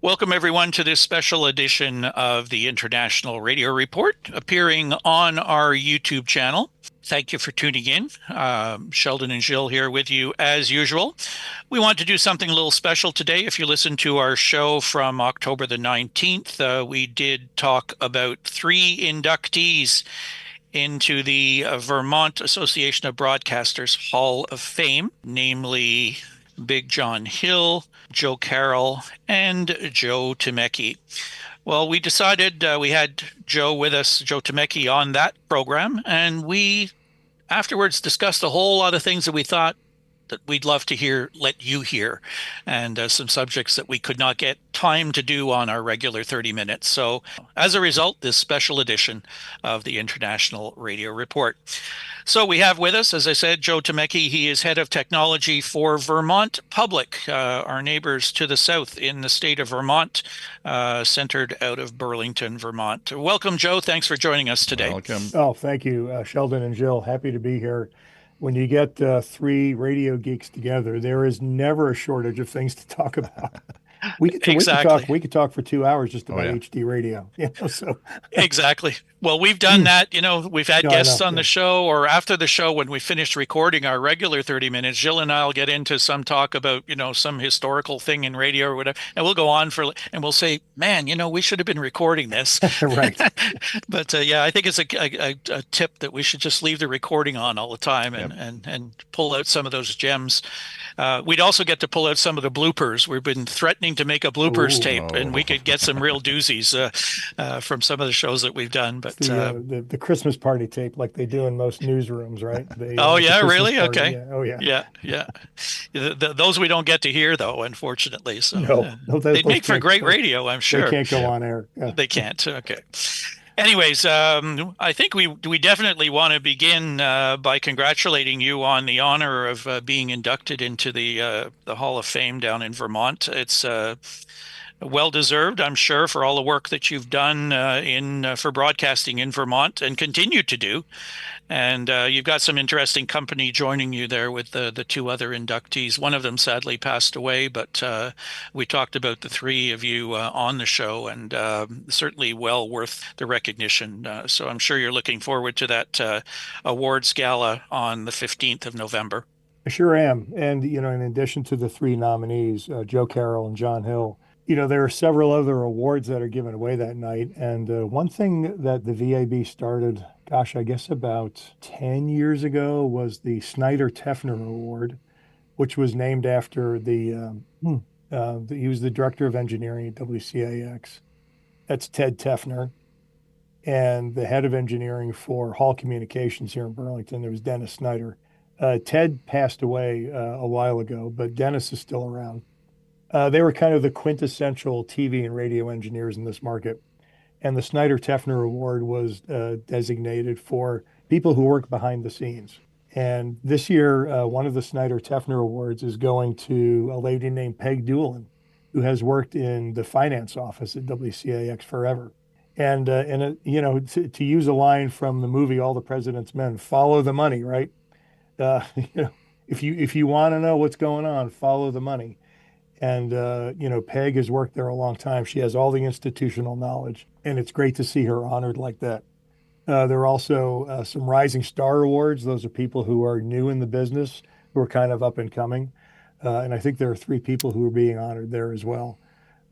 Welcome, everyone, to this special edition of the International Radio Report, appearing on our YouTube channel. Thank you for tuning in. Sheldon and Jill here with you as usual. We want to do something a little special today. If you listen to our show from October the 19th, we did talk about three inductees into the Vermont Association of Broadcasters Hall of Fame, namely Big John Hill, Joe Carroll, and Joe Tymecki. Well, we decided we had Joe with us, Joe Tymecki, on that program, and we afterwards discussed a whole lot of things that we thought that we'd love to let you hear, and some subjects that we could not get time to do on our regular 30 minutes. So as a result, this special edition of the International Radio Report. So we have with us, as I said, Joe Tymecki. He is head of technology for Vermont Public, our neighbors to the south in the state of Vermont, centered out of Burlington, Vermont. Welcome, Joe. Thanks for joining us today. Welcome. Oh, thank you, Sheldon and Jill. Happy to be here. When you get three radio geeks together, there is never a shortage of things to talk about. Exactly. We could talk for 2 hours just Oh, about yeah. HD radio. Exactly. Well, we've done that. We've had No, I guests know, on yeah. the show, or after the show, when we finished recording our regular 30 minutes, Jill and I'll get into some talk about, some historical thing in radio or whatever. And we'll go on and we'll say, man, we should have been recording this. Right. But yeah, I think it's a tip that we should just leave the recording on all the time and pull out some of those gems. We'd also get to pull out some of the bloopers. We've been threatening to make a bloopers Ooh. tape, and we could get some real doozies from some of the shows that we've done. But The Christmas party tape, like they do in most newsrooms, right? oh The yeah, Christmas really? party. Okay. Yeah. Oh, yeah. Yeah. Those we don't get to hear though, unfortunately. So No, they'd make for can't- great radio, I'm They sure. can't go on air. Yeah. They can't. Okay. Anyways, I think we definitely want to begin by congratulating you on the honor of being inducted into the Hall of Fame down in Vermont. It's well deserved, I'm sure, for all the work that you've done for broadcasting in Vermont and continue to do. And you've got some interesting company joining you there with the two other inductees. One of them sadly passed away, but we talked about the three of you on the show, and certainly well worth the recognition. So I'm sure you're looking forward to that awards gala on the 15th of November. I sure am. And, in addition to the three nominees, Joe Carroll and John Hill, there are several other awards that are given away that night. And one thing that the VAB started, gosh, I guess about 10 years ago, was the Snyder Tefner Award, which was named after he was the director of engineering at WCAX. That's Ted Tefner. And the head of engineering for Hall Communications here in Burlington, there was Dennis Snyder. Ted passed away a while ago, but Dennis is still around. They were kind of the quintessential TV and radio engineers in this market. And the Snyder Tefner Award was designated for people who work behind the scenes. And this year, one of the Snyder Tefner Awards is going to a lady named Peg Doolin, who has worked in the finance office at WCAX forever. And to use a line from the movie All the President's Men, follow the money, right? Uh, if you want to know what's going on, follow the money. And, Peg has worked there a long time. She has all the institutional knowledge, and it's great to see her honored like that. There are also some Rising Star Awards. Those are people who are new in the business, who are kind of up and coming. And I think there are three people who are being honored there as well.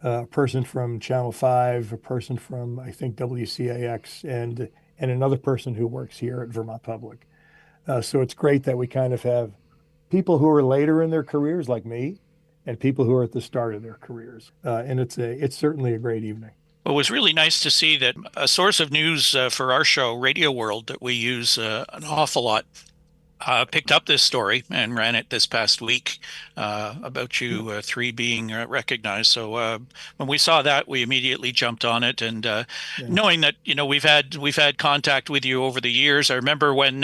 A person from Channel 5, a person from, I think, WCAX, and another person who works here at Vermont Public. So it's great that we kind of have people who are later in their careers, like me, and people who are at the start of their careers. And it's certainly a great evening. Well, it was really nice to see that a source of news for our show, Radio World, that we use an awful lot, picked up this story and ran it this past week about you three being recognized. So when we saw that, we immediately jumped on it, and knowing that we've had contact with you over the years. I remember when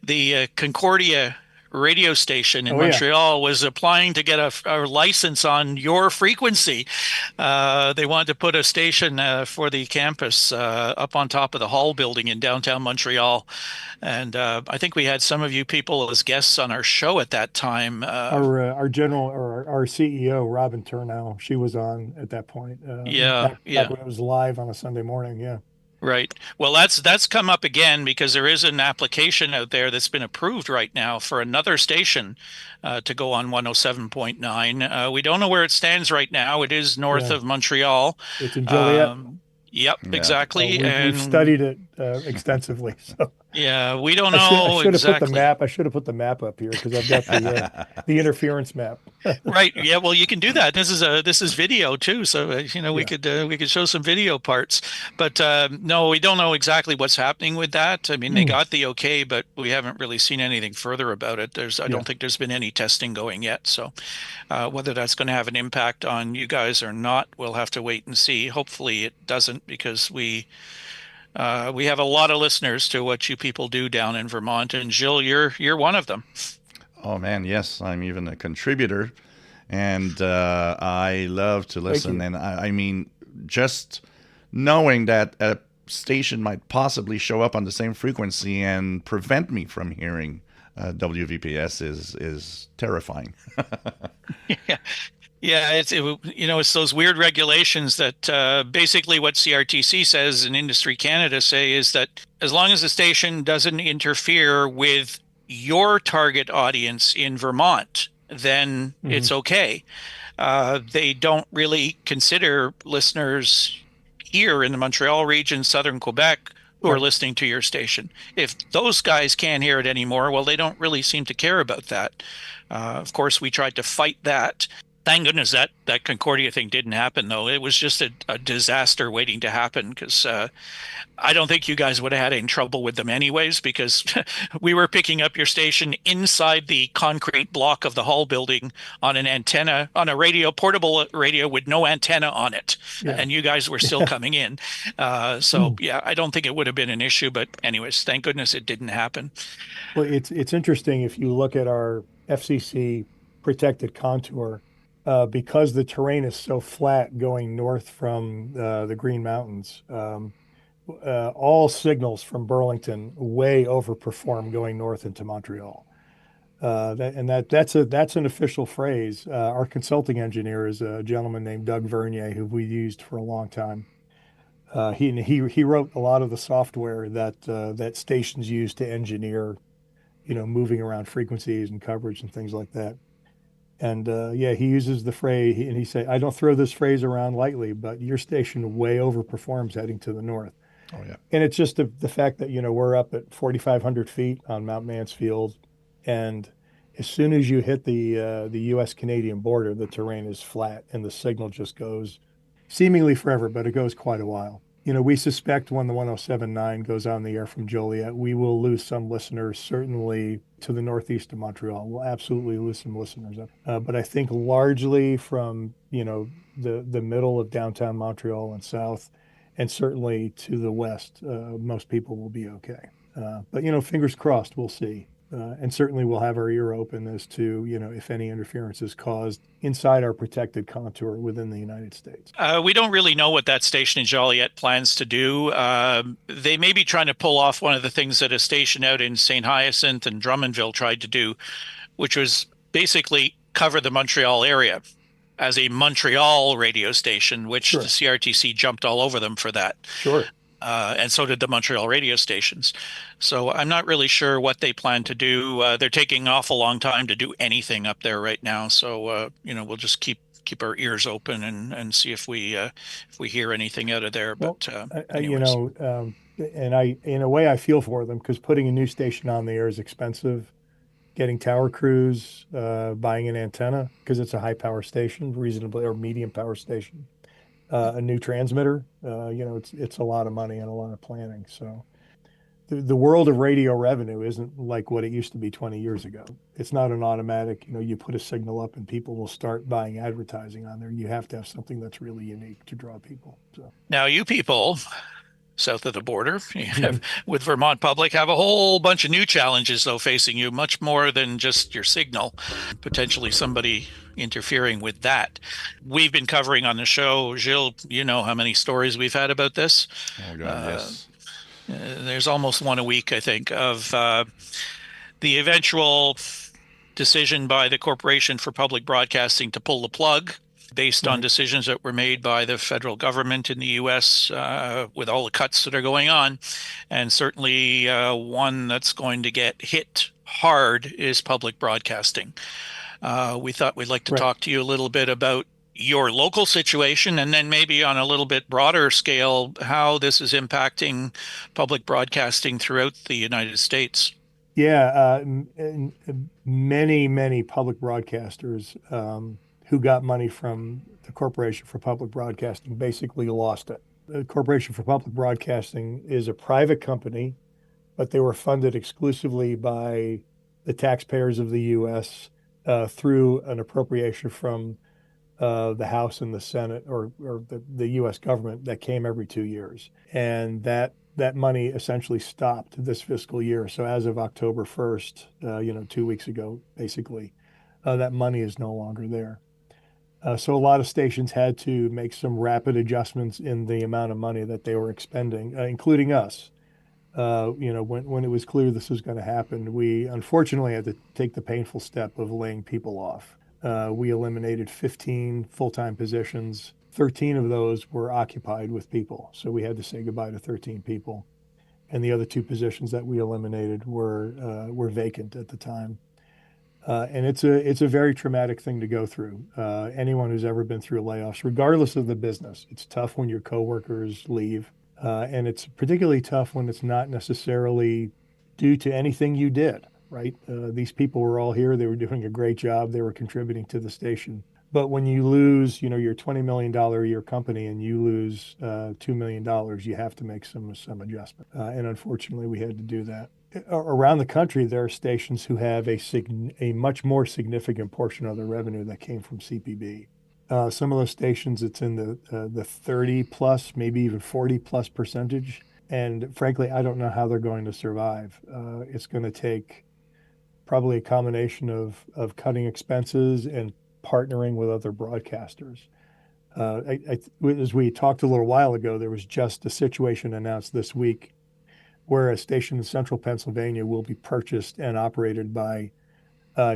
the Concordia radio station in Oh yeah. Montreal was applying to get a license on your frequency. They wanted to put a station for the campus up on top of the Hall building in downtown Montreal. And I think we had some of you people as guests on our show at that time. Our general or our CEO, Robin Turnow, she was on at that point. Yeah, Back yeah. when it was live on a Sunday morning. Yeah. Right. Well, that's come up again because there is an application out there that's been approved right now for another station to go on 107.9. We don't know where it stands right now. It is north Yeah. of Montreal. It's in Joliet. Yep, Yeah. exactly. We've And studied it extensively. So yeah, we don't I know should have put the exactly. map. I should have put the map up here because I've got the interference map. Right. Yeah. Well, you can do that. This is video too, so Yeah. we could show some video parts. But no, we don't know exactly what's happening with that. I mean, they Mm. got the okay, but we haven't really seen anything further about it. I Yeah. don't think there's been any testing going yet. So whether that's going to have an impact on you guys or not, we'll have to wait and see. Hopefully, it doesn't because we have a lot of listeners to what you people do down in Vermont, and Jill, you're one of them. Oh man, yes, I'm even a contributor, and I love to Thank listen. you. And I mean, just knowing that a station might possibly show up on the same frequency and prevent me from hearing WVPS is terrifying. Yeah. Yeah, it's those weird regulations that basically what CRTC says and Industry Canada say is that as long as the station doesn't interfere with your target audience in Vermont, then Hmm. it's okay. They don't really consider listeners here in the Montreal region, southern Quebec, who are Right. listening to your station. If those guys can't hear it anymore, well, they don't really seem to care about that. Of course, we tried to fight that. Thank goodness that Concordia thing didn't happen, though. It was just a disaster waiting to happen because I don't think you guys would have had any trouble with them anyways because we were picking up your station inside the concrete block of the Hall building on an antenna, on a portable radio with no antenna on it. Yeah. And you guys were still Yeah. coming in. So, yeah, I don't think it would have been an issue. But anyways, thank goodness it didn't happen. Well, it's interesting if you look at our FCC protected contour, because the terrain is so flat going north from the Green Mountains. All signals from Burlington way overperform going north into Montreal. That's an official phrase. Our consulting engineer is a gentleman named Doug Vernier, who we used for a long time. He wrote a lot of the software that stations use to engineer, moving around frequencies and coverage and things like that. And yeah, he uses the phrase, and he say, I don't throw this phrase around lightly, but your station way overperforms heading to the north. Oh yeah. And it's just the fact that, we're up at 4,500 feet on Mount Mansfield. And as soon as you hit the US Canadian border, the terrain is flat and the signal just goes seemingly forever, but it goes quite a while. We suspect when the 107.9 goes on the air from Joliet, we will lose some listeners, certainly to the northeast of Montreal. We'll absolutely lose some listeners. But I think largely from, the middle of downtown Montreal and south, and certainly to the west, most people will be okay. But, fingers crossed, we'll see. And certainly we'll have our ear open as to, if any interference is caused inside our protected contour within the United States. We don't really know what that station in Joliet plans to do. They may be trying to pull off one of the things that a station out in St. Hyacinthe and Drummondville tried to do, which was basically cover the Montreal area as a Montreal radio station, which Sure. the CRTC jumped all over them for that. Sure. And so did the Montreal radio stations. So I'm not really sure what they plan to do. They're taking an awful long time to do anything up there right now. So we'll just keep our ears open and see if we hear anything out of there. Well, But anyways. And in a way, I feel for them because putting a new station on the air is expensive. Getting tower crews, buying an antenna because it's a high power station, reasonably or medium power station. A new transmitter, it's a lot of money and a lot of planning. So the world of radio revenue isn't like what it used to be 20 years ago. It's not an automatic, you put a signal up and people will start buying advertising on there. You have to have something that's really unique to draw people. So now you people south of the border. You have, with Vermont Public, have a whole bunch of new challenges, though, facing you, much more than just your signal, potentially somebody interfering with that. We've been covering on the show, Gilles, you know how many stories we've had about this. Oh God, yes. There's almost one a week, I think, of the eventual decision by the Corporation for Public Broadcasting to pull the plug based on decisions that were made by the federal government in the U.S. With all the cuts that are going on. And certainly one that's going to get hit hard is public broadcasting. We thought we'd like to talk to you a little bit about your local situation, and then maybe on a little bit broader scale, how this is impacting public broadcasting throughout the United States. Yeah, many public broadcasters who got money from the Corporation for Public Broadcasting basically lost it. The Corporation for Public Broadcasting is a private company, but they were funded exclusively by the taxpayers of the U.S. Through an appropriation from the House and the Senate, or the U.S. government, that came every 2 years. And that money essentially stopped this fiscal year. So as of October 1st, 2 weeks ago, basically, that money is no longer there. So a lot of stations had to make some rapid adjustments in the amount of money that they were expending, including us. When it was clear this was going to happen, we unfortunately had to take the painful step of laying people off. We eliminated 15 full-time positions. 13 of those were occupied with people. So we had to say goodbye to 13 people. And the other 2 positions that we eliminated were vacant at the time. And it's a very traumatic thing to go through. Anyone who's ever been through layoffs, regardless of the business, it's tough when your coworkers leave. And it's particularly tough when it's not necessarily due to anything you did, right? These people were all here. They were doing a great job. They were contributing to the station. But when you lose, your $20 million a year company and you lose $2 million, you have to make some adjustment. And unfortunately, we had to do that. Around the country, there are stations who have a much more significant portion of their revenue that came from CPB. Some of those stations, it's in the 30 plus, maybe even 40 plus percentage. And frankly, I don't know how they're going to survive. It's going to take probably a combination of cutting expenses and partnering with other broadcasters. As we talked a little while ago, there was just a situation announced this week where a station in central Pennsylvania will be purchased and operated by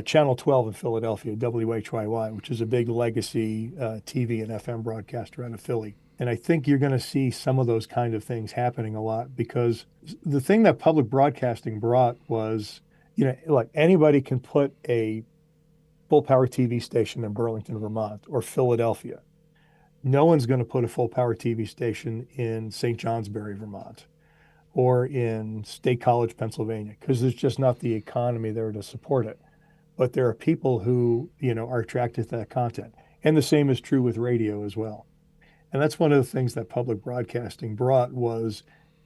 Channel 12 in Philadelphia, WHYY, which is a big legacy TV and FM broadcaster out of Philly. And I think you're going to see some of those kind of things happening a lot, because the thing that public broadcasting brought was, like, anybody can put a full power TV station in Burlington, Vermont, or Philadelphia. No one's going to put a full power TV station in St. Johnsbury, Vermont, or in State College, Pennsylvania, because there's just not the economy there to support it. But there are people who, are attracted to that content. And the same is true with radio as well. And that's one of the things that public broadcasting brought, was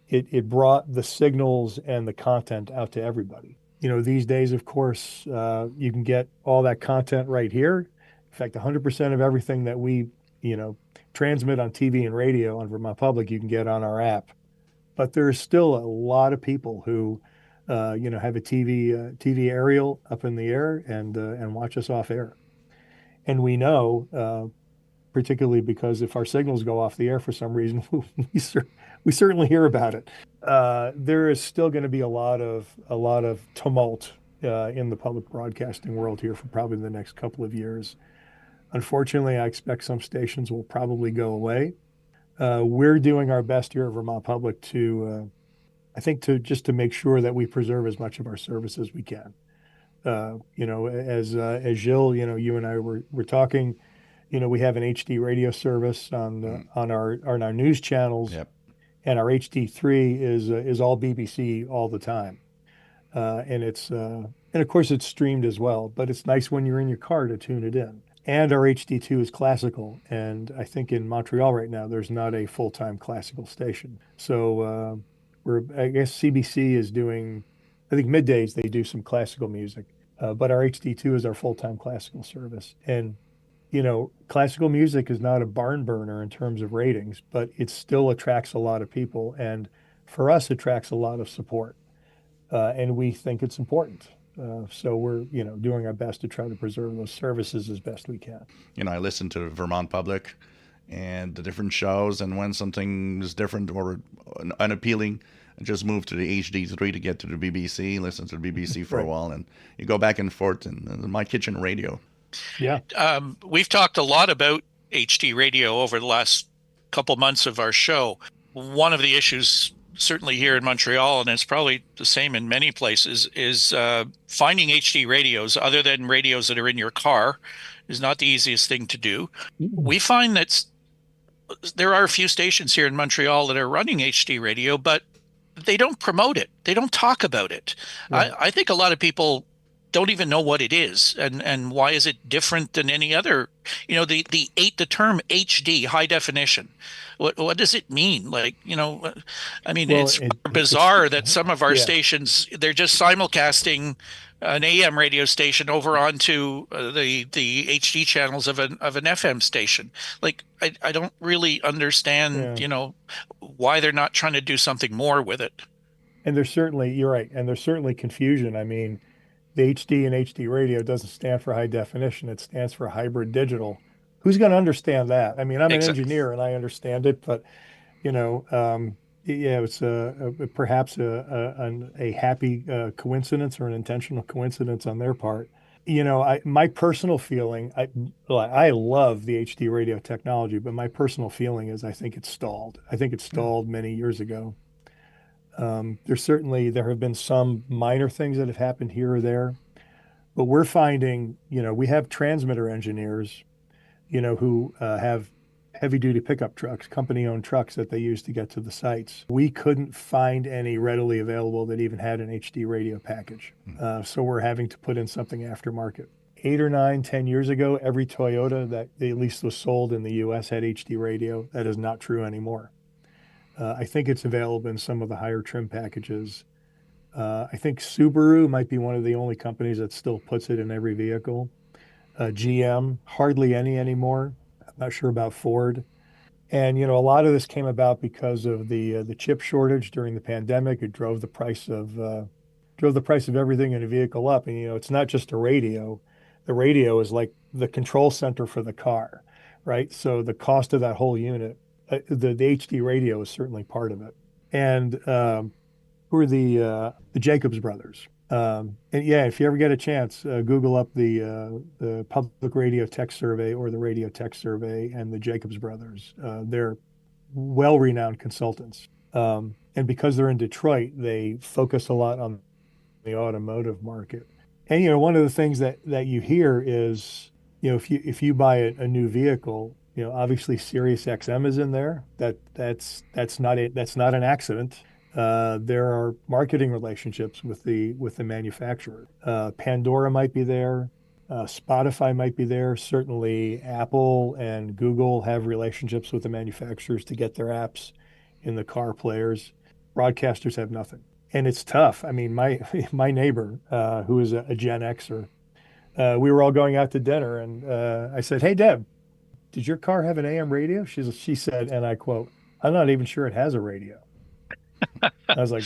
it brought the signals and the content out to everybody. These days, of course, you can get all that content right here. In fact, 100% of everything that we, transmit on TV and radio on Vermont Public, you can get on our app. But there's still a lot of people who, have a TV aerial up in the air and watch us off air. And we know, particularly because if our signals go off the air for some reason, we certainly hear about it. There is still going to be a lot of tumult in the public broadcasting world here for probably the next couple of years. Unfortunately, I expect some stations will probably go away. We're doing our best here at Vermont Public to make sure that we preserve as much of our service as we can. As Gilles, you and I were talking, we have an HD radio service on our news channels. Yep. And our HD3 is all BBC all the time. And of course it's streamed as well, but it's nice when you're in your car to tune it in. And our HD2 is classical. And I think in Montreal right now, there's not a full-time classical station. So I guess CBC is doing, I think middays they do some classical music, but our HD2 is our full-time classical service. And, classical music is not a barn burner in terms of ratings, but it still attracts a lot of people. And for us, attracts a lot of support. And we think it's important. So we're, doing our best to try to preserve those services as best we can. I listen to Vermont Public and the different shows, and when something is different or unappealing, I just move to the HD3 to get to the BBC, listen to the BBC for a while, and you go back and forth in my kitchen radio. Yeah. We've talked a lot about HD radio over the last couple months of our show. One of the issues, certainly here in Montreal, and it's probably the same in many places, is finding HD radios other than radios that are in your car is not the easiest thing to do. We find that there are a few stations here in Montreal that are running HD radio, but they don't promote it. They don't talk about it. Right. I think a lot of people don't even know what it is and why is it different than any other, the term HD, high definition. What does it mean? It's bizarre that some of our stations, they're just simulcasting an AM radio station over onto the HD channels of an FM station. I don't really understand, why they're not trying to do something more with it. And you're right. And there's certainly confusion. I mean, the HD and HD radio doesn't stand for high definition. It stands for hybrid digital. Who's going to understand that? I mean, I'm an engineer and I understand it, but it's perhaps a happy coincidence or an intentional coincidence on their part. My personal feeling, I love the HD radio technology, but my personal feeling is I think it's stalled. I think it stalled many years ago. There have been some minor things that have happened here or there, but we're finding, we have transmitter engineers, who have heavy duty pickup trucks, company owned trucks that they use to get to the sites. We couldn't find any readily available that even had an HD radio package. So we're having to put in something aftermarket. 8 or 9, 10 years ago, every Toyota that at least was sold in the US had HD radio. That is not true anymore. I think it's available in some of the higher trim packages. I think Subaru might be one of the only companies that still puts it in every vehicle. GM, hardly any anymore. I'm not sure about Ford. And, a lot of this came about because of the chip shortage during the pandemic. It drove the price of everything in a vehicle up. And, it's not just a radio. The radio is like the control center for the car, right? So the cost of that whole unit, the HD radio is certainly part of it. And who are the Jacobs brothers? And if you ever get a chance, Google up the Public Radio Tech Survey or the Radio Tech Survey and the Jacobs brothers. They're well-renowned consultants. And because they're in Detroit, they focus a lot on the automotive market. And, one of the things that you hear is, if you buy a new vehicle, obviously Sirius XM is in there. That's not an accident. There are marketing relationships with the manufacturer. Pandora might be there. Spotify might be there. Certainly Apple and Google have relationships with the manufacturers to get their apps in the car players. Broadcasters have nothing. And it's tough. I mean, my neighbor, who is a Gen Xer, we were all going out to dinner and I said, "Hey, Deb, did your car have an AM radio?" She said, and I quote, "I'm not even sure it has a radio." I was like,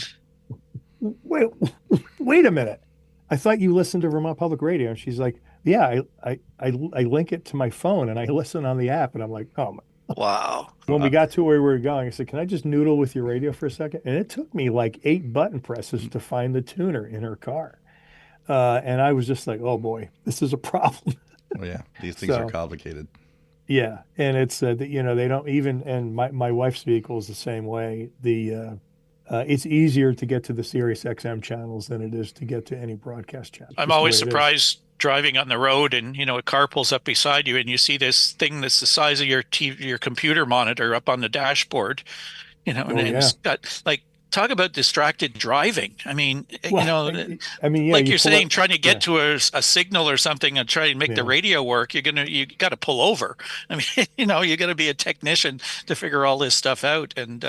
wait a minute. I thought you listened to Vermont Public Radio. And she's like, "Yeah, I link it to my phone and I listen on the app." And I'm like, "Oh, wow." When we got to where we were going, I said, "Can I just noodle with your radio for a second?" And it took me like 8 button presses to find the tuner in her car. And I was just like, "Oh boy, this is a problem." Oh yeah, these things are complicated. Yeah, and it's they don't even. And my wife's vehicle is the same way. It's easier to get to the Sirius XM channels than it is to get to any broadcast channel. I'm always surprised driving on the road and, a car pulls up beside you and you see this thing that's the size of your TV, your computer monitor up on the dashboard, it's got talk about distracted driving. I mean, you're saying, trying to get to a signal or something and try and make the radio work, you got to pull over. I mean, you got to be a technician to figure all this stuff out. And,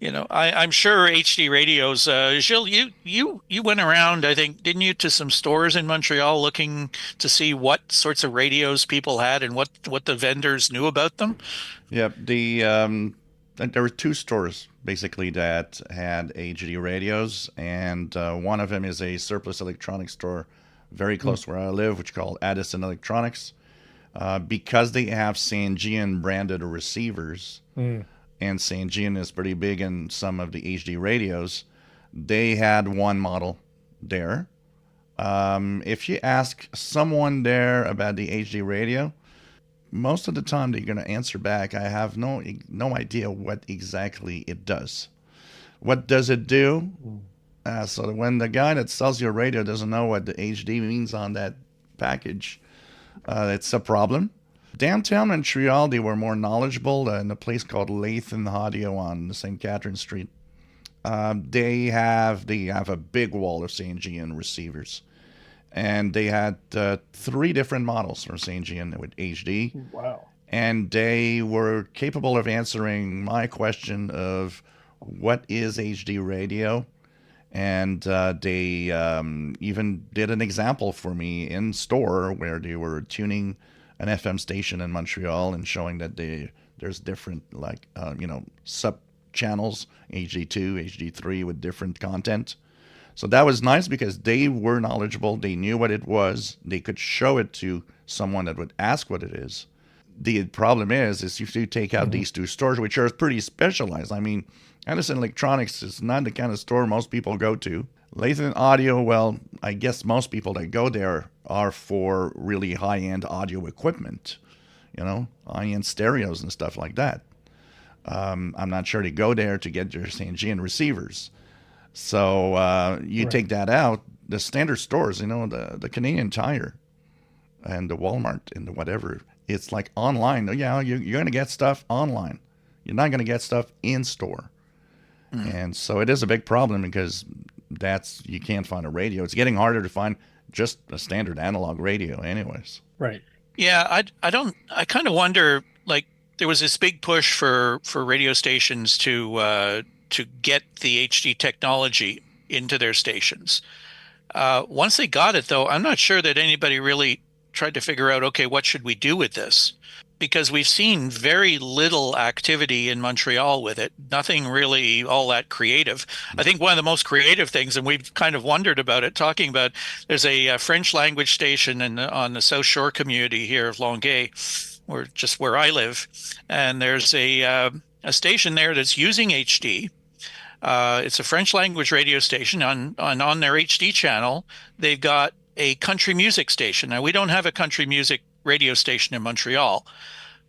I'm sure HD radios. Gilles, you went around, I think, didn't you, to some stores in Montreal looking to see what sorts of radios people had and what the vendors knew about them? Yeah, there were two stores basically that had HD radios, and one of them is a surplus electronics store very Mm, close where I live, which is called Addison Electronics. Because they have Sangean branded receivers, mm, and Sangean is pretty big in some of the HD radios, they had one model there. If you ask someone there about the HD radio, most of the time they're going to answer back, I have no idea what exactly it does. What does it do? mm. So when the guy that sells your radio doesn't know what the HD means on that package, it's a problem. Downtown Montreal, they were more knowledgeable in a place called Lathan Audio on the St. Catherine Street. They have a big wall of Sangean receivers, and they had three different models from Sangean with HD, Wow. and they were capable of answering my question of what is HD radio, and they even did an example for me in store where they were tuning an FM station in Montreal and showing that there's different sub channels, HD2, HD3 with different content. So that was nice because they were knowledgeable, they knew what it was, they could show it to someone that would ask what it is. The problem is if you take out Mhm. these two stores, which are pretty specialized. I mean, Edison Electronics is not the kind of store most people go to. Lathan Audio, well, I guess most people that go there are for really high-end audio equipment, high-end stereos and stuff like that. I'm not sure they go there to get your Sangean receivers. So you Right. take that out, the standard stores, the Canadian Tire and the Walmart and the whatever, it's like online. Yeah, you're going to get stuff online. You're not going to get stuff in store. Mm. And so it is a big problem because you can't find a radio. It's getting harder to find just a standard analog radio anyways. Right. Yeah, I kind of wonder, like, there was this big push for radio stations to get the HD technology into their stations. Once they got it, though, I'm not sure that anybody really tried to figure out, okay, what should we do with this? Because we've seen very little activity in Montreal with it, nothing really all that creative. I think one of the most creative things, and we've kind of wondered about it, talking about, there's a French language station on the South Shore community here of Longueuil, or just where I live, and there's a station there that's using HD. It's a French language radio station. On their HD channel, they've got a country music station. Now, we don't have a country music radio station in Montreal,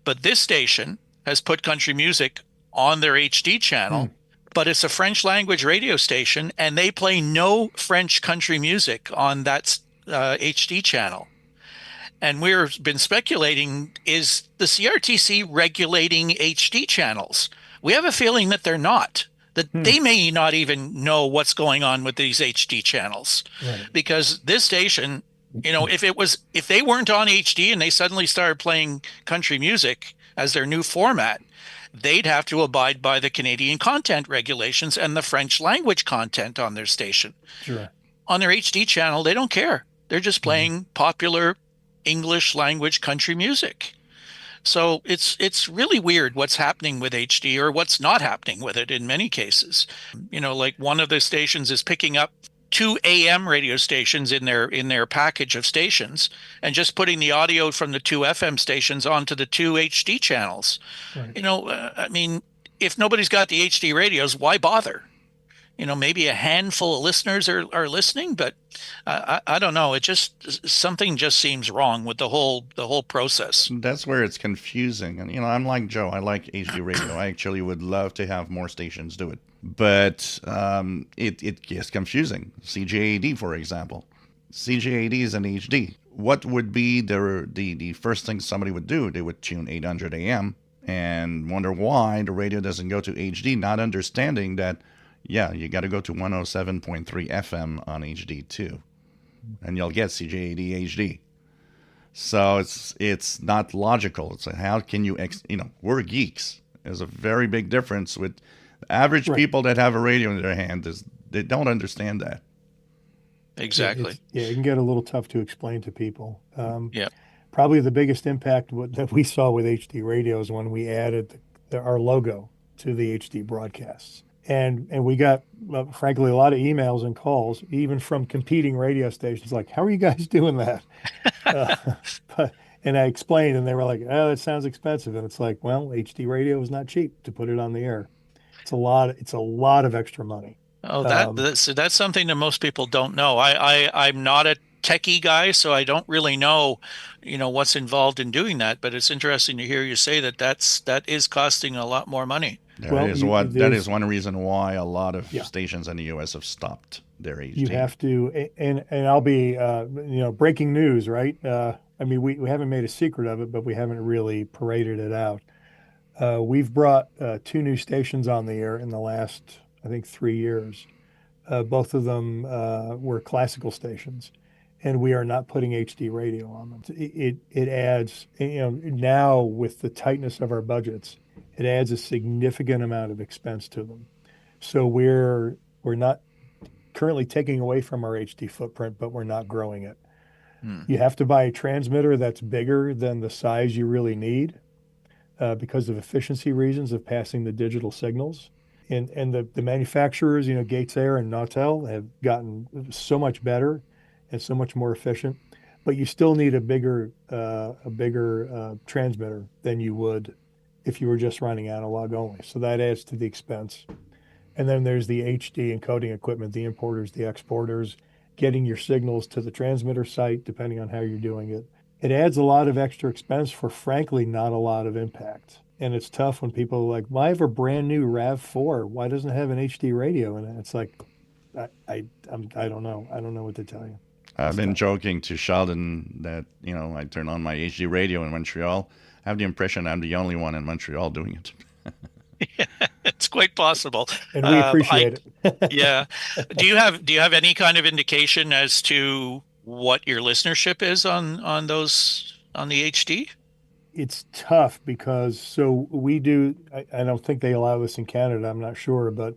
but this station has put country music on their HD Hmm. channel, but it's a French language radio station, and they play no French country music on that HD channel. And we've been speculating, is the CRTC regulating HD channels? We have a feeling that they're not, that Hmm. they may not even know what's going on with these HD channels. Right. Because this station, if they weren't on HD and they suddenly started playing country music as their new format, they'd have to abide by the Canadian content regulations and the French language content on their station. Sure. On their HD channel, they don't care. They're just playing popular English language country music. So it's really weird what's happening with HD, or what's not happening with it in many cases. Like, one of the stations is picking up two AM radio stations in their package of stations and just putting the audio from the two FM stations onto the two HD channels. Right. I mean, if nobody's got the HD radios, why bother? Maybe a handful of listeners are listening, but I don't know. Something just seems wrong with the whole process. That's where it's confusing. And, I'm like Joe. I like HD radio. I actually would love to have more stations do it. But it gets confusing. CJAD, for example. CJAD is an HD. What would be the first thing somebody would do? They would tune 800 AM and wonder why the radio doesn't go to HD, not understanding that, yeah, you got to go to 107.3 FM on HD too, and you'll get CJAD HD. So it's not logical. It's how can you we're geeks. There's a very big difference with average Right. people that have a radio in their hand, they don't understand that. Exactly. It can get a little tough to explain to people. Yeah. Probably the biggest impact that we saw with HD radio is when we added our logo to the HD broadcasts. And we got, frankly, a lot of emails and calls, even from competing radio stations, like, how are you guys doing that? Uh, but, and I explained, and they were like, oh, it sounds expensive. And it's like, well, HD radio is not cheap to put it on the air. It's a lot of extra money. Oh, Um, that's something that most people don't know. I'm not a techie guy, so I don't really know, what's involved in doing that. But it's interesting to hear you say that is costing a lot more money. well, That is one reason why a lot of yeah, stations in the U.S. have stopped their you HD. have to, and I'll be, breaking news, right? I mean, we haven't made a secret of it, but we haven't really paraded it out. We've brought two new stations on the air in the last, I think, 3 years. Both of them were classical stations, and we are not putting HD radio on them. It adds, now with the tightness of our budgets, it adds a significant amount of expense to them. So we're not currently taking away from our HD footprint, but we're not growing it. Hmm. You have to buy a transmitter that's bigger than the size you really need because of efficiency reasons of passing the digital signals. And the manufacturers, Gates Air and Nautel have gotten so much better and so much more efficient, but you still need a bigger transmitter than you would if you were just running analog only. So that adds to the expense. And then there's the HD encoding equipment, the importers, the exporters, getting your signals to the transmitter site, depending on how you're doing it. It adds a lot of extra expense for, frankly, not a lot of impact. And it's tough when people are like, well, I have a brand new RAV4. Why doesn't it have an HD radio in it? It's like, I don't know. I don't know what to tell you. I've been joking to Sheldon that, I turn on my HD radio in Montreal. I have the impression I'm the only one in Montreal doing it. It's quite possible. And we appreciate it. Yeah. Do you have any kind of indication as to what your listenership is on the HD? It's tough because we do, I don't think they allow this in Canada, I'm not sure, but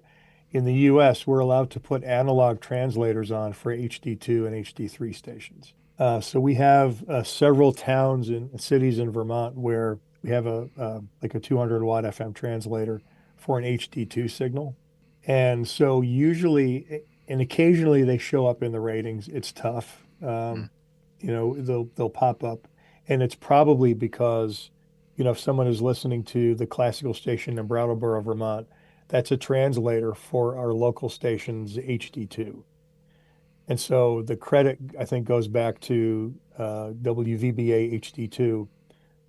in the US, we're allowed to put analog translators on for HD2 and HD3 stations. So we have several towns and cities in Vermont where we have like a 200 watt FM translator for an HD2 signal. And so usually, and occasionally they show up in the ratings. It's tough. They'll pop up. And it's probably because, if someone is listening to the classical station in Brattleboro, Vermont, that's a translator for our local station's HD2. And so the credit, I think, goes back to WVBA HD2,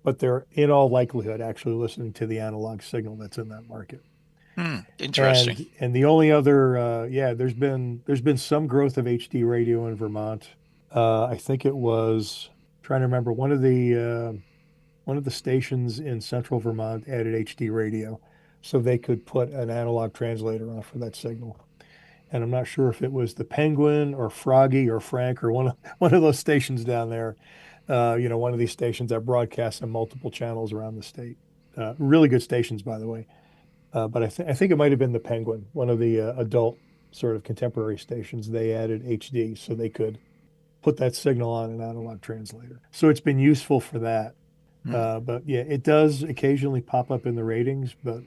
but they're in all likelihood actually listening to the analog signal that's in that market. Interesting. And the only other, there's been some growth of HD radio in Vermont. I think it was, trying to remember, one of the stations in central Vermont added HD radio, so they could put an analog translator on for that signal. And I'm not sure if it was the Penguin or Froggy or Frank or one of those stations down there. One of these stations that broadcasts on multiple channels around the state. Really good stations, by the way. But I think it might have been the Penguin, one of the adult sort of contemporary stations. They added HD so they could put that signal on an analog translator. So it's been useful for that. But yeah, it does occasionally pop up in the ratings, but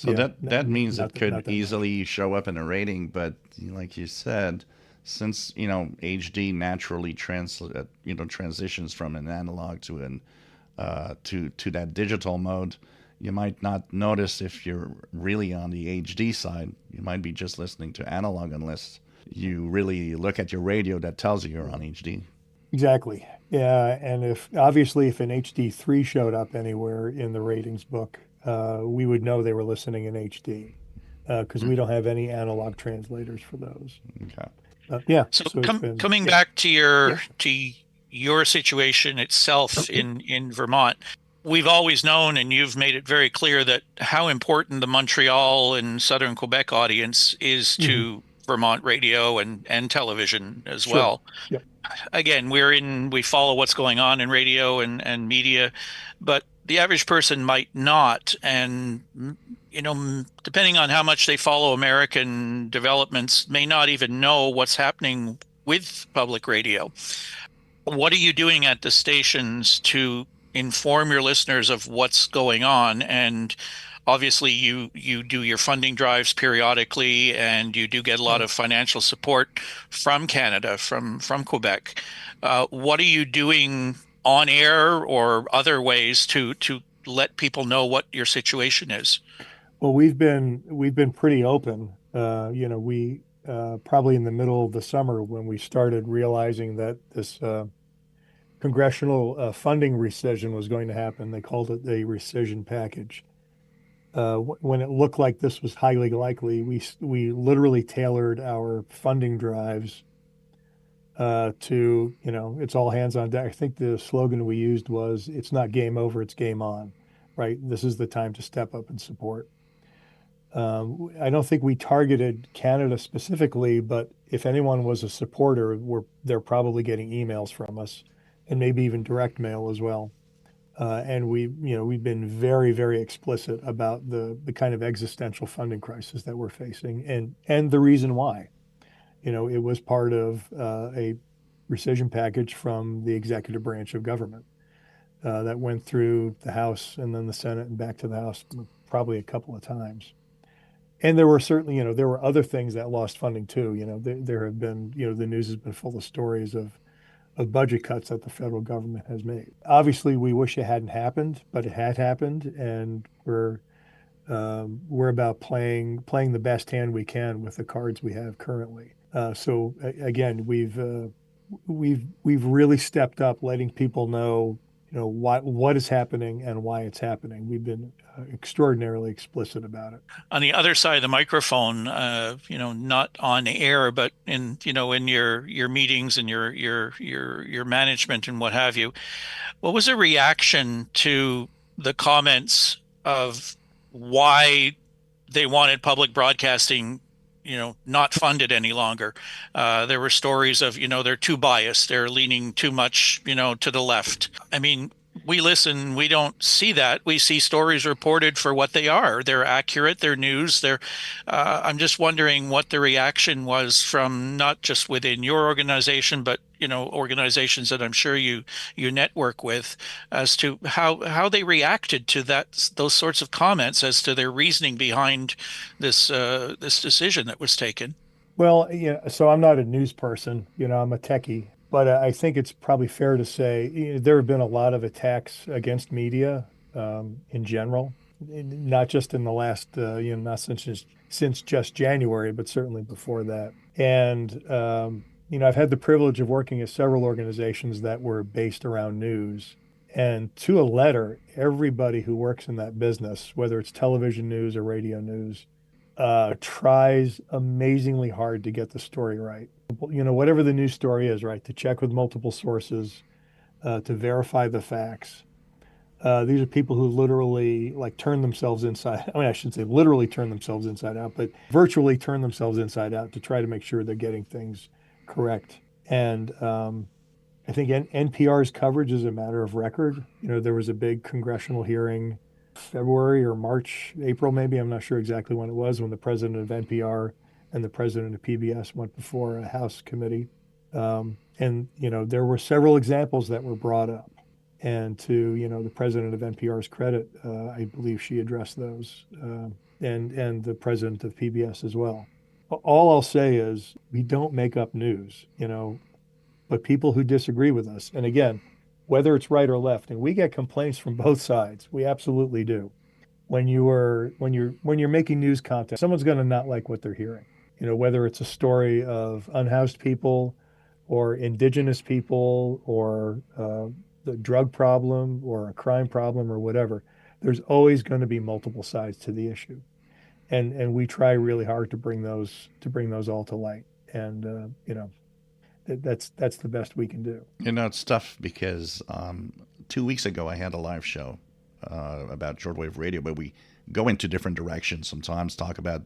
that means it could easily much. show up in a rating. But like you said, since HD naturally transitions from an analog to to that digital mode, you might not notice if you're really on the HD side. You might be just listening to analog unless you really look at your radio that tells you you're on HD. Exactly. Yeah, and if an HD3 showed up anywhere in the ratings book, we would know they were listening in HD because we don't have any analog translators for those. Okay. So coming back to your situation itself in Vermont, we've always known, and you've made it very clear, that how important the Montreal and Southern Quebec audience is to Vermont radio and television as well. Yep. again, we follow what's going on in radio and media, but the average person might not. And, depending on how much they follow American developments, may not even know what's happening with public radio. What are you doing at the stations to inform your listeners of what's going on? And obviously you do your funding drives periodically, and you do get a lot of financial support from Canada, from Quebec. What are you doing on air or other ways to let people know what your situation is? Well, we've been pretty open. We probably in the middle of the summer when we started realizing that this congressional funding rescission was going to happen. They called it the rescission package. When it looked like this was highly likely, we literally tailored our funding drives to, it's all hands on deck. I think the slogan we used was, "It's not game over, it's game on," right? This is the time to step up and support. I don't think we targeted Canada specifically, but if anyone was a supporter, they're probably getting emails from us, and maybe even direct mail as well. And we've been very, very explicit about the kind of existential funding crisis that we're facing, and the reason why. It was part of a rescission package from the executive branch of government that went through the House and then the Senate and back to the House probably a couple of times. And there were certainly, there were other things that lost funding too. There have been, the news has been full of stories of budget cuts that the federal government has made. Obviously, we wish it hadn't happened, but it had happened, and we're about playing the best hand we can with the cards we have currently. So again, we've really stepped up, letting people know, what is happening and why it's happening. We've been extraordinarily explicit about it. On the other side of the microphone, not on air, but in your meetings and your management and what have you, what was the reaction to the comments of why they wanted public broadcasting, not funded any longer? There were stories of, they're too biased, they're leaning too much, to the left. I mean, we listen, we don't see that. We see stories reported for what they are. They're accurate, they're news. I'm just wondering what the reaction was from not just within your organization, but organizations that I'm sure you network with, as to how they reacted to those sorts of comments, as to their reasoning behind this decision that was taken. Well, so I'm not a news person, I'm a techie, but I think it's probably fair to say there have been a lot of attacks against media in general, not just in the last, not since just January, but certainly before that. And I've had the privilege of working at several organizations that were based around news. And to a letter, everybody who works in that business, whether it's television news or radio news, tries amazingly hard to get the story right. Whatever the news story is, right, to check with multiple sources, to verify the facts. These are people who literally turn themselves inside. I mean, I shouldn't say literally turn themselves inside out, but virtually turn themselves inside out to try to make sure they're getting things correct. And I think NPR's coverage is a matter of record. There was a big congressional hearing February or March, April maybe, I'm not sure exactly when it was, when the president of NPR and the president of PBS went before a House committee. And there were several examples that were brought up. And to, the president of NPR's credit, I believe she addressed those, and the president of PBS as well. All I'll say is we don't make up news, but people who disagree with us, and again, whether it's right or left, and we get complaints from both sides. We absolutely do. When you're making news content, someone's going to not like what they're hearing. Whether it's a story of unhoused people, or indigenous people, or the drug problem, or a crime problem, or whatever. There's always going to be multiple sides to the issue, and we try really hard to bring those all to light. And that's the best we can do. It's tough because 2 weeks ago I had a live show about shortwave radio, but we go into different directions sometimes, talk about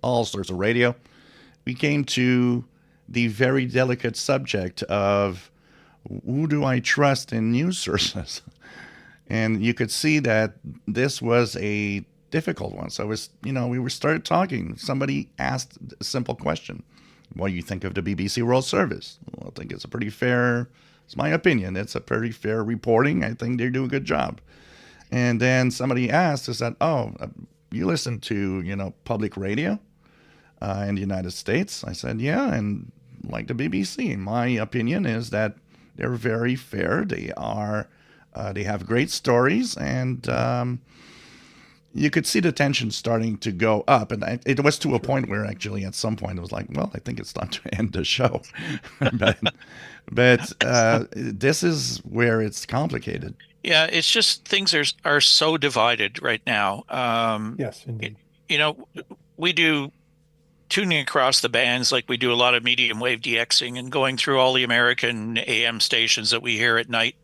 all sorts of radio. We came to the very delicate subject of who do I trust in news sources? And you could see that this was a difficult one. So we started talking. Somebody asked a simple question: "What do you think of the BBC World Service?" Well, I think it's a pretty fair. It's my opinion. It's a pretty fair reporting. I think they do a good job. And then somebody asked, "Is that you listen to public radio in the United States?" I said, "Yeah, and like the BBC. My opinion is that they're very fair. They have great stories, and you could see the tension starting to go up. And it was to a point where actually at some point it was like, well, I think it's time to end the show. but this is where it's complicated. Yeah, it's just things are so divided right now. Yes, indeed. We do tuning across the bands like we do a lot of medium wave DXing and going through all the American AM stations that we hear at night.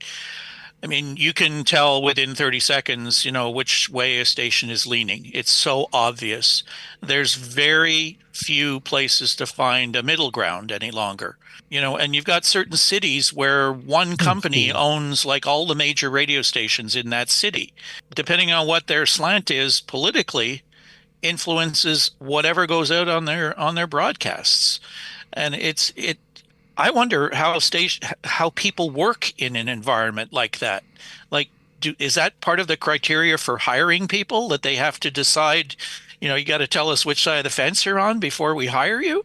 I mean, you can tell within 30 seconds, which way a station is leaning. It's so obvious. There's very few places to find a middle ground any longer. And you've got certain cities where one company owns like all the major radio stations in that city. Depending on what their slant is politically, influences whatever goes out on their broadcasts. And I wonder how people work in an environment like that. Like, is that part of the criteria for hiring people, that they have to decide, you got to tell us which side of the fence you're on before we hire you,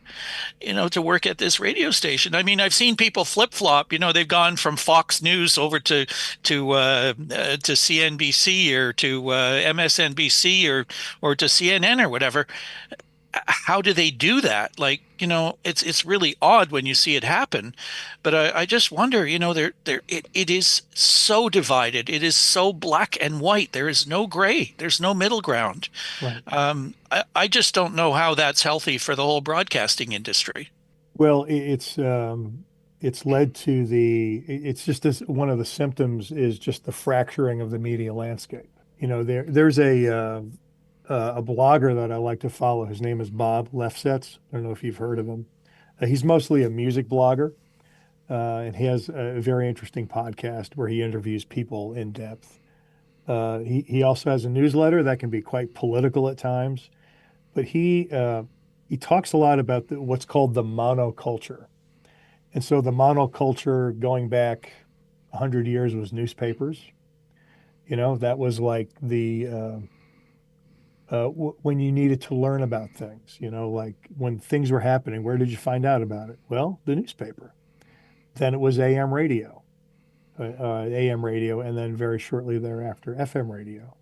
to work at this radio station? I mean, I've seen people flip-flop. They've gone from Fox News over to CNBC or to MSNBC or to CNN or whatever. How do they do that? Like, it's really odd when you see it happen. But I just wonder, it is so divided. It is so black and white. There is no gray. There's no middle ground. Right. I just don't know how that's healthy for the whole broadcasting industry. Well, it's led to it's just one of the symptoms is just the fracturing of the media landscape. There's a blogger that I like to follow. His name is Bob Lefsetz. I don't know if you've heard of him. He's mostly a music blogger, and he has a very interesting podcast where he interviews people in depth. He also has a newsletter that can be quite political at times, but he talks a lot about what's called the monoculture. And so the monoculture going back 100 years was newspapers. That was like when you needed to learn about things, like when things were happening, where did you find out about it? Well, the newspaper. Then it was AM radio, and then very shortly thereafter, FM radio.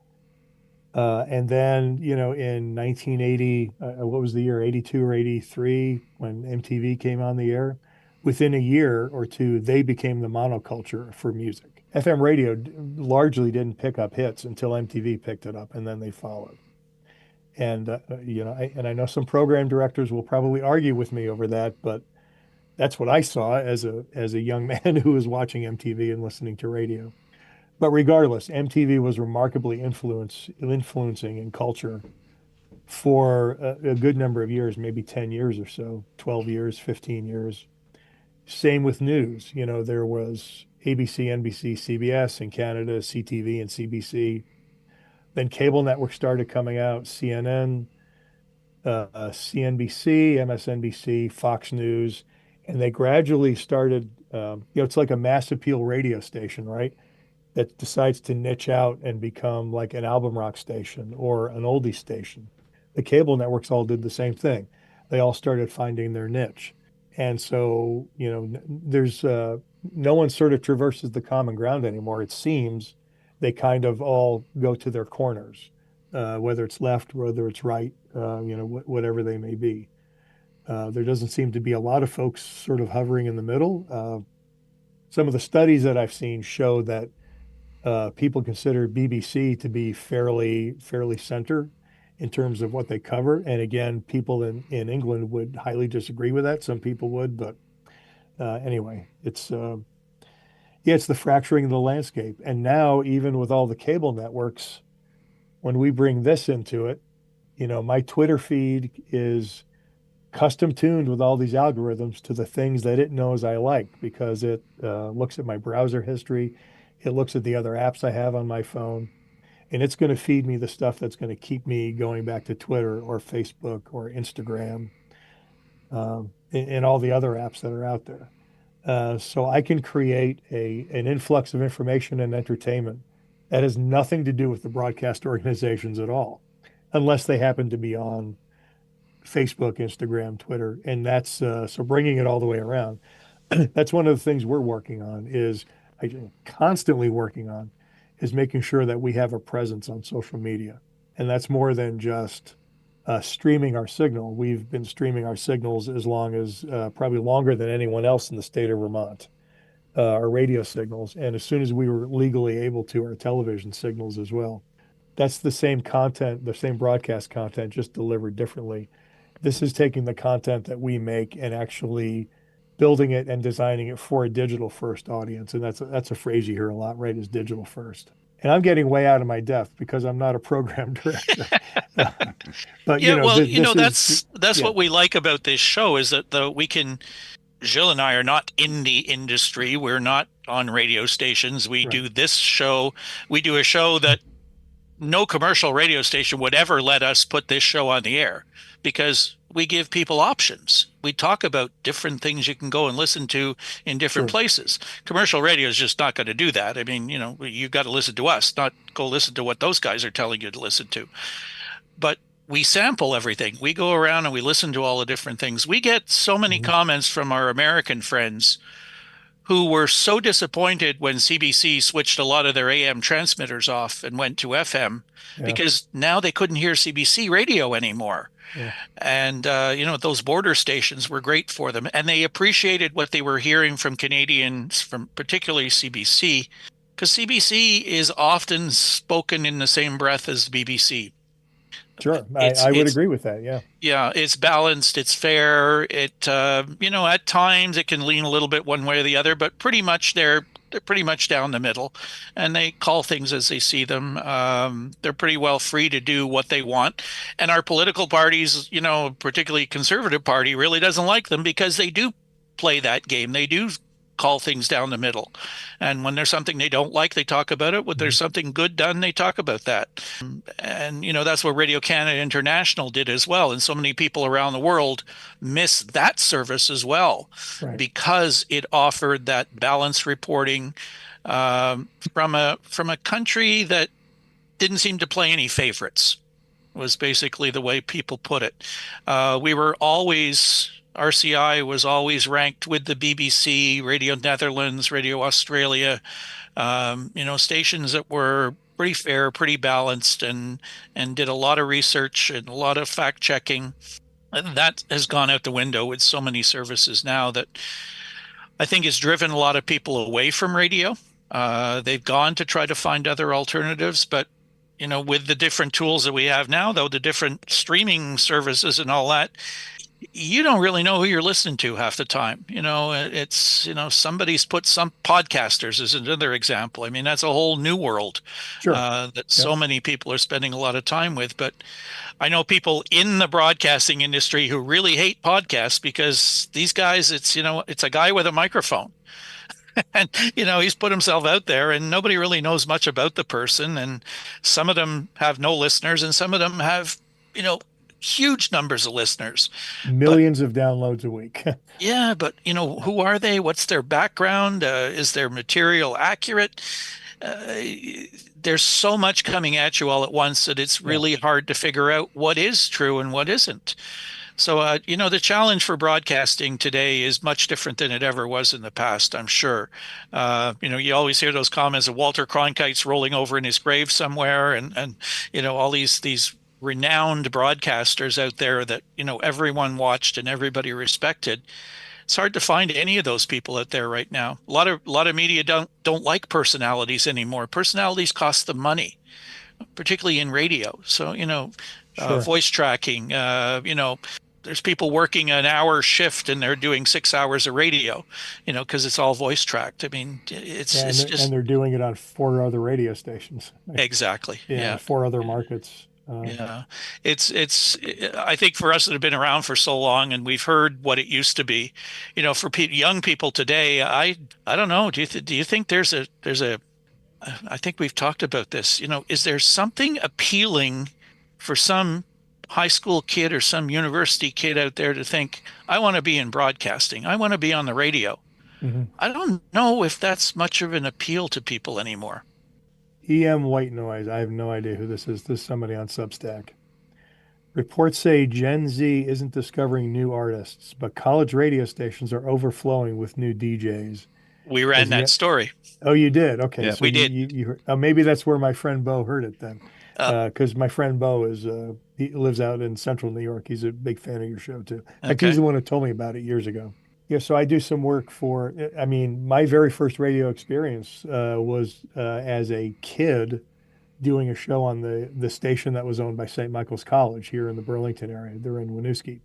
And then, in 1980, what was the year, 82 or 83, when MTV came on the air, within a year or two, they became the monoculture for music. FM radio largely didn't pick up hits until MTV picked it up, and then they followed. And I know some program directors will probably argue with me over that, but that's what I saw as a young man who was watching MTV and listening to radio. But regardless, MTV was remarkably influencing in culture for a good number of years, maybe 10 years or so, 12 years, 15 years. Same with news. There was ABC, NBC, CBS in Canada, CTV and CBC. Then cable networks started coming out: CNN, CNBC, MSNBC, Fox News, and they gradually started. It's like a mass appeal radio station, right? That decides to niche out and become like an album rock station or an oldie station. The cable networks all did the same thing. They all started finding their niche, and so there's no one sort of traverses the common ground anymore. It seems they kind of all go to their corners, whether it's left, whether it's right, whatever they may be. There doesn't seem to be a lot of folks sort of hovering in the middle. Some of the studies that I've seen show that people consider BBC to be fairly center in terms of what they cover. And again, people in England would highly disagree with that. Some people would, but anyway, it's the fracturing of the landscape. And now, even with all the cable networks, when we bring this into it, my Twitter feed is custom tuned with all these algorithms to the things that it knows I like because it looks at my browser history, it looks at the other apps I have on my phone, and it's going to feed me the stuff that's going to keep me going back to Twitter or Facebook or Instagram, and all the other apps that are out there. So I can create an influx of information and entertainment that has nothing to do with the broadcast organizations at all, unless they happen to be on Facebook, Instagram, Twitter, and that's so bringing it all the way around. That's one of the things we're working on is constantly working on is making sure that we have a presence on social media, and that's more than just streaming our signal. We've been streaming our signals as long as probably longer than anyone else in the state of Vermont, our radio signals, and as soon as we were legally able to, our television signals as well. That's the same content, the same broadcast content, just delivered differently. This is taking the content that we make and actually building it and designing it for a digital first audience. And that's a phrase you hear a lot, right? Is digital first. And I'm getting way out of my depth because I'm not a program director. But Yeah, well, this that's what we like about this show is that Gilles and I are not in the industry. We're not on radio stations. We Right. do this show. We do a show that no commercial radio station would ever let us put this show on the air because we give people options. We talk about different things you can go and listen to in different Sure. places. Commercial radio is just not going to do that. I mean, you've got to listen to us, not go listen to what those guys are telling you to listen to. But we sample everything. We go around and we listen to all the different things. We get so many comments from our American friends who were so disappointed when CBC switched a lot of their AM transmitters off and went to FM because now they couldn't hear CBC radio anymore. Yeah. And, those border stations were great for them. And they appreciated what they were hearing from Canadians, from particularly CBC, because CBC is often spoken in the same breath as BBC. Sure. I would agree with that. Yeah. Yeah, it's balanced, it's fair. At times it can lean a little bit one way or the other, but pretty much they're pretty much down the middle, and they call things as they see them. They're pretty well free to do what they want. And our political parties, particularly Conservative Party, really doesn't like them because they do play that game. They do call things down the middle. And when there's something they don't like, they talk about it. When there's something good done, they talk about that. And, that's what Radio Canada International did as well. And so many people around the world miss that service as well, Right. because it offered that balanced reporting from a country that didn't seem to play any favorites, was basically the way people put it. RCI was always ranked with the BBC, Radio Netherlands, Radio Australia, stations that were pretty fair, pretty balanced, and did a lot of research and a lot of fact checking. And that has gone out the window with so many services now that I think it's driven a lot of people away from radio. They've gone to try to find other alternatives, but with the different tools that we have now, though, the different streaming services and all that, you don't really know who you're listening to half the time. It's, somebody's put some podcasters as another example. I mean, that's a whole new world Sure. that so many people are spending a lot of time with. But I know people in the broadcasting industry who really hate podcasts because these guys, it's a guy with a microphone. And, he's put himself out there and nobody really knows much about the person. And some of them have no listeners and some of them have, huge numbers of listeners. Millions of downloads a week. Yeah, but who are they? What's their background? Is their material accurate? There's so much coming at you all at once that it's really hard to figure out what is true and what isn't. So, the challenge for broadcasting today is much different than it ever was in the past, I'm sure. You always hear those comments of Walter Cronkite's rolling over in his grave somewhere and all these renowned broadcasters out there that, everyone watched and everybody respected. It's hard to find any of those people out there right now. A lot of media don't like personalities anymore. Personalities cost them money, particularly in radio. So, Sure. voice tracking, there's people working an hour shift and they're doing 6 hours of radio, because it's all voice tracked. I mean, And they're doing it on 4 other radio stations. Exactly. Yeah. Yeah. 4 other markets. Yeah, it's. I think for us that have been around for so long and we've heard what it used to be, for young people today, I don't know. Do you think there's a I think we've talked about this. Is there something appealing for some high school kid or some university kid out there to think, I want to be in broadcasting, I want to be on the radio? Mhm. I don't know if that's much of an appeal to people anymore. EM White Noise. I have no idea who this is. This is somebody on Substack. Reports say Gen Z isn't discovering new artists, but college radio stations are overflowing with new DJs. We ran As that yet, story. oh, you did. Okay, Yeah. so We did. you heard, maybe that's where my friend Bo heard it then, Uh, because my friend Bo is he lives out in Central New York. He's a big fan of your show too. In fact, he's okay. the one who told me about it years ago. Yeah, so I do some work for. I mean, my very first radio experience was as a kid doing a show on the station that was owned by St. Michael's College here in the Burlington area. They're in Winooski.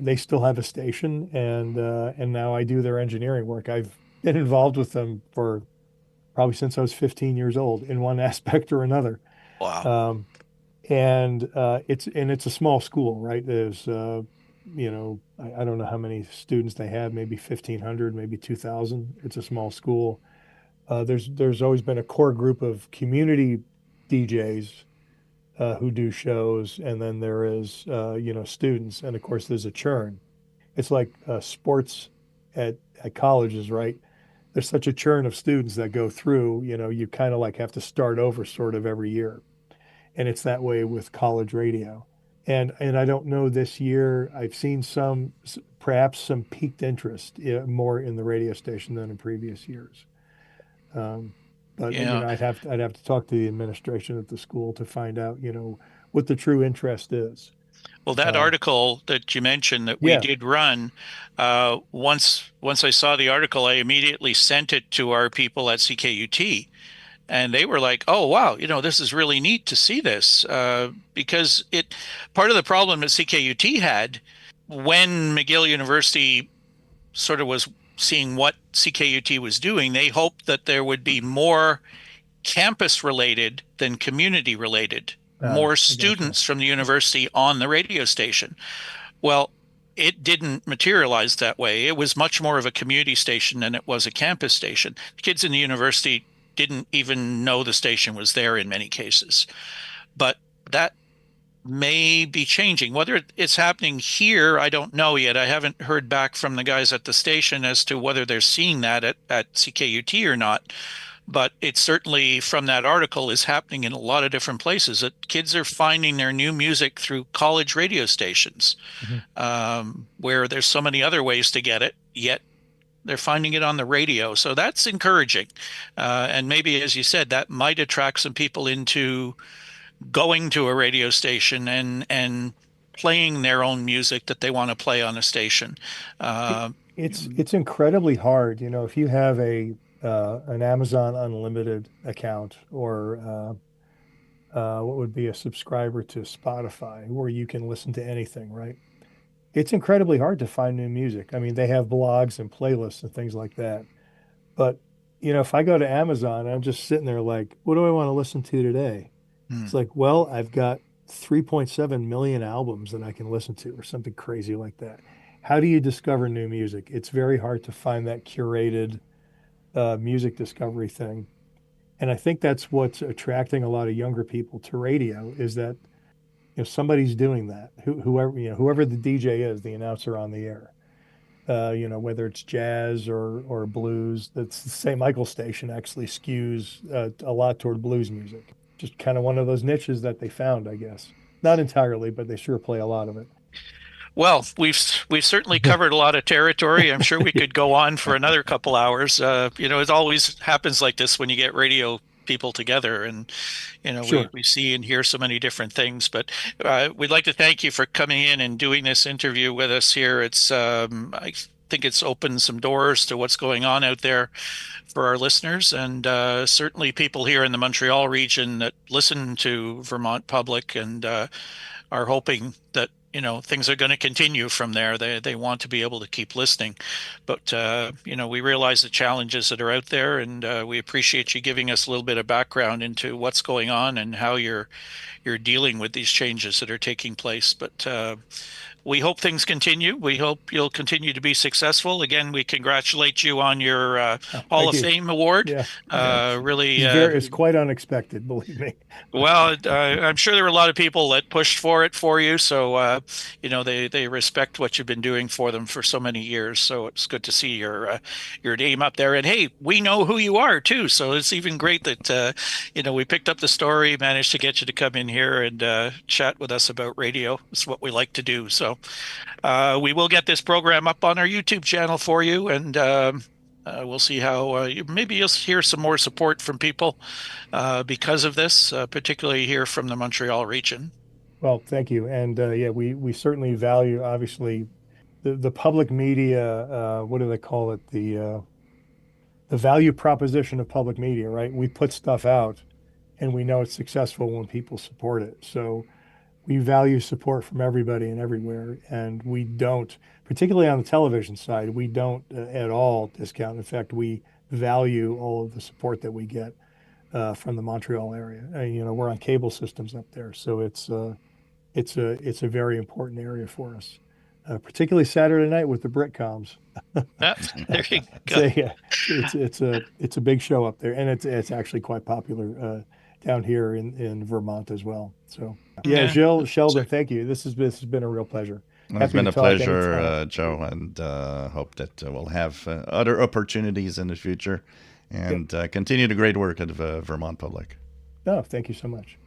They still have a station, and now I do their engineering work. I've been involved with them for probably since I was 15 years old in one aspect or another. Wow. Um, and it's a small school, right? There's I don't know how many students they have, maybe 1,500, maybe 2,000. It's a small school. There's always been a core group of community DJs who do shows, and then there is students, and of course there's a churn. It's like sports at colleges, right? There's such a churn of students that go through. You kind of like have to start over sort of every year, and it's that way with college radio. And I don't know this year. I've seen perhaps some peaked interest more in the radio station than in previous years. Um, but Yeah. I'd have to talk to the administration at the school to find out, what the true interest is. Well, that Uh, article that you mentioned that we yeah, did run, once I saw the article, I immediately sent it to our people at CKUT, and they were like, "Oh, wow, this is really neat to see this," because it part of the problem that CKUT had when McGill University sort of was seeing what CKUT was doing, they hoped that there would be more campus related than community related, more I gotcha. students from the university on the radio station. Well, it didn't materialize that way. It was much more of a community station than it was a campus station. The kids in the university didn't even know the station was there in many cases. But that may be changing. Whether it's happening here, I don't know yet. I haven't heard back from the guys at the station as to whether they're seeing that at CKUT or not. But it's certainly from that article is happening in a lot of different places that kids are finding their new music through college radio stations, Mhm. where there's so many other ways to get it, yet they're finding it on the radio. So that's encouraging. And maybe, as you said, that might attract some people into going to a radio station and playing their own music that they want to play on a station. It, Uh, it's incredibly hard, if you have a an Amazon Unlimited account or what would be a subscriber to Spotify, where you can listen to anything, right? It's incredibly hard to find new music. I mean, they have blogs and playlists and things like that. But, if I go to Amazon, I'm just sitting there like, what do I want to listen to today? hmm. It's like, well, I've got 3.7 million albums that I can listen to, or something crazy like that. How do you discover new music? It's very hard to find that curated music discovery thing. And I think that's what's attracting a lot of younger people to radio is that somebody's doing that. Whoever the DJ is, the announcer on the air. Whether it's jazz or blues, that's the St. Michael station actually skews a lot toward blues music. Just kind of one of those niches that they found, I guess. Not entirely, but they sure play a lot of it. Well, we've certainly covered a lot of territory. I'm sure we could go on for another couple hours. It always happens like this when you get radio people together, and we Sure. we see and hear so many different things. But we'd like to thank you for coming in and doing this interview with us here. I think it's opened some doors to what's going on out there for our listeners, and certainly people here in the Montreal region that listen to Vermont Public and are hoping that things are going to continue from there. They want to be able to keep listening, but we realize the challenges that are out there, and we appreciate you giving us a little bit of background into what's going on and how you're dealing with these changes that are taking place. But we hope things continue. We hope you'll continue to be successful. Again, we congratulate you on your Hall Thank of you. Fame award. Yeah. Really, It's quite unexpected, believe me. well, I'm sure there were a lot of people that pushed for it for you. So, they respect what you've been doing for them for so many years. So it's good to see your name up there. And hey, we know who you are too. So it's even great that we picked up the story, managed to get you to come in here and chat with us about radio. It's what we like to do. So we will get this program up on our YouTube channel for you, and we'll see how maybe you'll hear some more support from people because of this, particularly here from the Montreal region. Well, thank you. And yeah, we certainly value, obviously, the public media. What do they call it? The value proposition of public media, right? We put stuff out, and we know it's successful when people support it. So we value support from everybody and everywhere, and we don't, particularly on the television side, we don't at all discount. In fact, we value all of the support that we get from the Montreal area. We're on cable systems up there, so it's a very important area for us, particularly Saturday night with the Britcoms. There you go. So, yeah, it's a big show up there, and it's actually quite popular down here in Vermont as well. So yeah, Jill, Sheldon, thank you. This has been a real pleasure. It's been a pleasure, Joe, and hope that we'll have other opportunities in the future, and continue the great work at Vermont Public. No, thank you so much.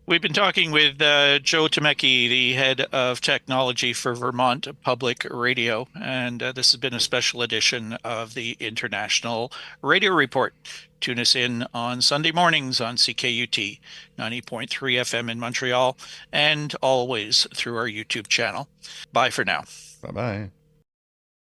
We've been talking with Joe Tymecki, the head of technology for Vermont Public Radio, and this has been a special edition of the International Radio Report. Tune us in on Sunday mornings on CKUT 90.3 FM in Montreal, and always through our YouTube channel. Bye for now. Bye-bye.